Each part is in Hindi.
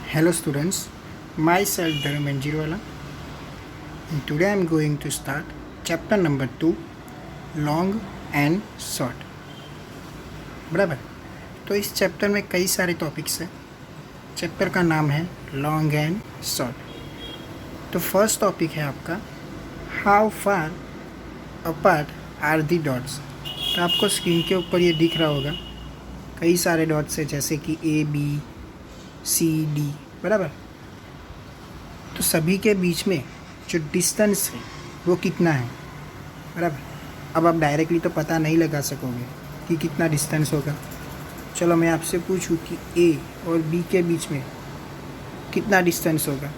Hello students, myself Dharuman Jirwala and today I am going to start chapter number 2 long and short। बराबर। तो इस चैप्टर में कई सारे टॉपिक्स हैं। चैप्टर का नाम है लॉन्ग एंड शॉर्ट। तो फर्स्ट टॉपिक है आपका how far apart are the dots. तो आपको स्क्रीन के ऊपर ये दिख रहा होगा कई सारे डॉट्स है जैसे कि ए बी सी डी, बराबर। तो सभी के बीच में जो डिस्टेंस है वो कितना है, बराबर। अब आप डायरेक्टली तो पता नहीं लगा सकोगे कि कितना डिस्टेंस होगा। चलो मैं आपसे पूछूं कि ए और बी के बीच में कितना डिस्टेंस होगा,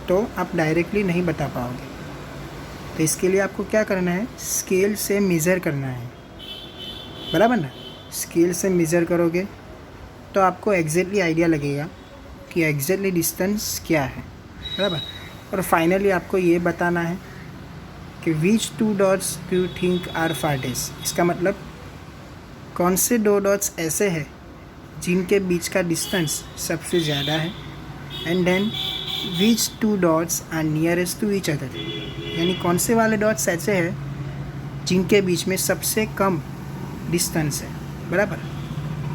तो आप डायरेक्टली नहीं बता पाओगे। तो इसके लिए आपको क्या करना है, स्केल से मेज़र करना है, बराबर ना। स्केल से मेज़र करोगे तो आपको एग्जैक्टली आइडिया लगेगा कि एग्जैक्टली डिस्टेंस क्या है, बराबर। और फाइनली आपको ये बताना है कि which two dots do you think are farthest. इसका मतलब कौन से दो डॉट्स ऐसे हैं जिनके बीच का डिस्टेंस सबसे ज़्यादा है, and then which two dots are nearest to each other. यानी कौन से वाले डॉट्स ऐसे हैं जिनके बीच में सबसे कम डिस्टेंस है, बराबर।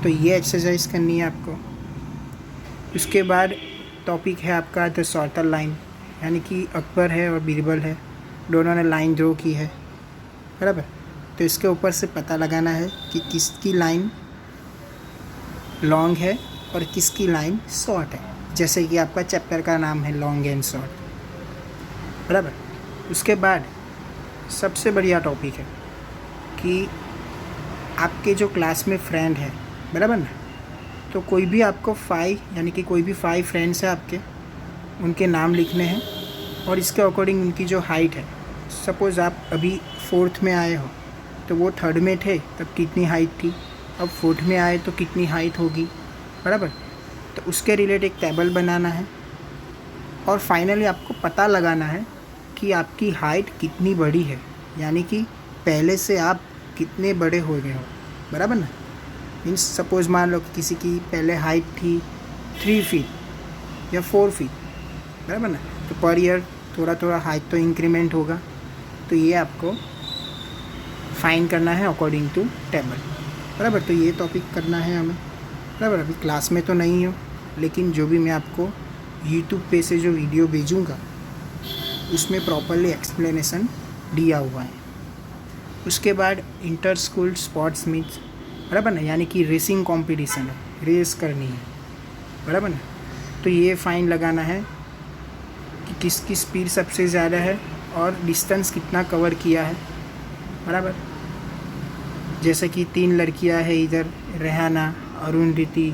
तो ये एक्सरसाइज करनी है आपको। उसके बाद टॉपिक है आपका द शॉर्टर लाइन, यानी कि अकबर है और बीरबल है, दोनों ने लाइन ड्रॉ की है, बराबर। तो इसके ऊपर से पता लगाना है कि किसकी लाइन लॉन्ग है और किसकी लाइन शॉर्ट है, जैसे कि आपका चैप्टर का नाम है लॉन्ग एंड शॉर्ट, बराबर। उसके बाद सबसे बढ़िया टॉपिक है कि आपके जो क्लास में फ्रेंड है, बराबर ना। तो कोई भी आपको 5 यानी कि कोई भी 5 फ्रेंड्स हैं आपके, उनके नाम लिखने हैं और इसके अकॉर्डिंग उनकी जो हाइट है। सपोज़ आप अभी 4th में आए हो तो वो 3rd में थे तब कितनी हाइट थी, अब 4th में आए तो कितनी हाइट होगी, बराबर। तो उसके रिलेटेड एक टेबल बनाना है और फाइनली आपको पता लगाना है कि आपकी हाइट कितनी बड़ी है, यानी कि पहले से आप कितने बड़े हो गए हो, बराबर ना। मीन्स सपोज़ मान लो कि किसी की पहले हाइट थी 3 फीट या 4 फीट, बराबर ना। तो पर ईयर थोड़ा थोड़ा हाइट तो इंक्रीमेंट होगा। तो ये आपको फाइंड करना है अकॉर्डिंग टू टेबल, बराबर। तो ये टॉपिक करना है हमें, बराबर। अभी क्लास में तो नहीं हो, लेकिन जो भी मैं आपको यूट्यूब पे से जो वीडियो भेजूँगा उसमें प्रॉपरली एक्सप्लेनेशन दिया हुआ है। उसके बाद इंटर स्कूल स्पोर्ट्स मीट, बराबर ना, यानी कि रेसिंग कंपटीशन है, रेस करनी है, बराबर ना। तो ये फाइन लगाना है कि किसकी स्पीड सबसे ज़्यादा है और डिस्टेंस कितना कवर किया है, बराबर। जैसे कि 3 लड़कियां हैं इधर, रेहाना, अरुंधति,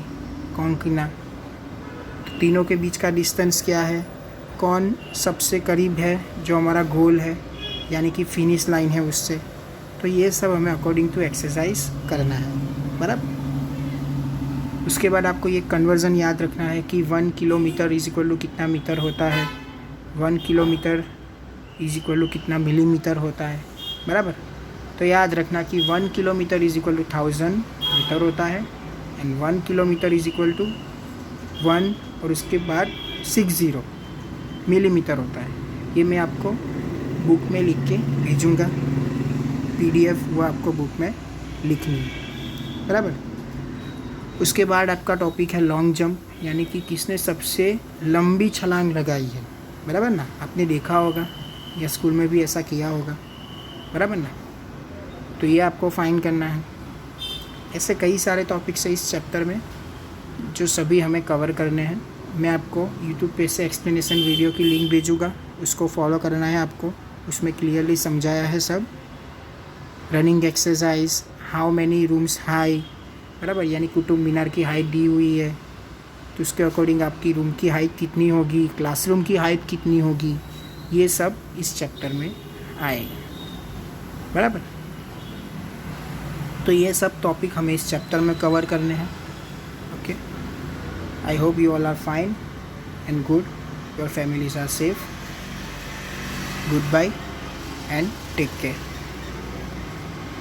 कॉन्किना। तो तीनों के बीच का डिस्टेंस क्या है, कौन सबसे करीब है जो हमारा गोल है, यानी कि फिनिश लाइन है उससे। तो ये सब हमें अकॉर्डिंग टू एक्सरसाइज करना है, बराबर। उसके बाद आपको ये कन्वर्जन याद रखना है कि 1 किलोमीटर इज इक्वल टू कितना मीटर होता है, 1 किलोमीटर इज इक्वल टू कितना मिलीमीटर होता है, बराबर। तो याद रखना कि 1 kilometre is equal to 1000 metre होता है, and 1 kilometre is equal to 1 और उसके बाद 60 मिलीमीटर होता है। ये मैं आपको बुक में लिख के भेजूँगा, PDF वो आपको बुक में लिखनी है, बराबर। उसके बाद आपका टॉपिक है लॉन्ग जंप, यानी कि किसने सबसे लंबी छलांग लगाई है, बराबर ना। आपने देखा होगा या स्कूल में भी ऐसा किया होगा, बराबर ना। तो ये आपको फाइंड करना है। ऐसे कई सारे टॉपिक्स हैं इस चैप्टर में जो सभी हमें कवर करने हैं। मैं आपको यूट्यूब पे से एक्सप्लेनेशन वीडियो की लिंक भेजूँगा, उसको फॉलो करना है आपको। उसमें क्लियरली समझाया है सब। Running exercise, how many rooms high, बराबर, यानी कुतुब मीनार की हाइट दी हुई है तो उसके अकॉर्डिंग आपकी रूम की हाइट कितनी होगी, क्लासरूम की हाइट कितनी होगी, ये सब इस चैप्टर में आएगा, बराबर। तो ये सब टॉपिक हमें इस चैप्टर में कवर करने हैं। Okay, I hope you all are fine and good, your families are safe. Good bye and take care.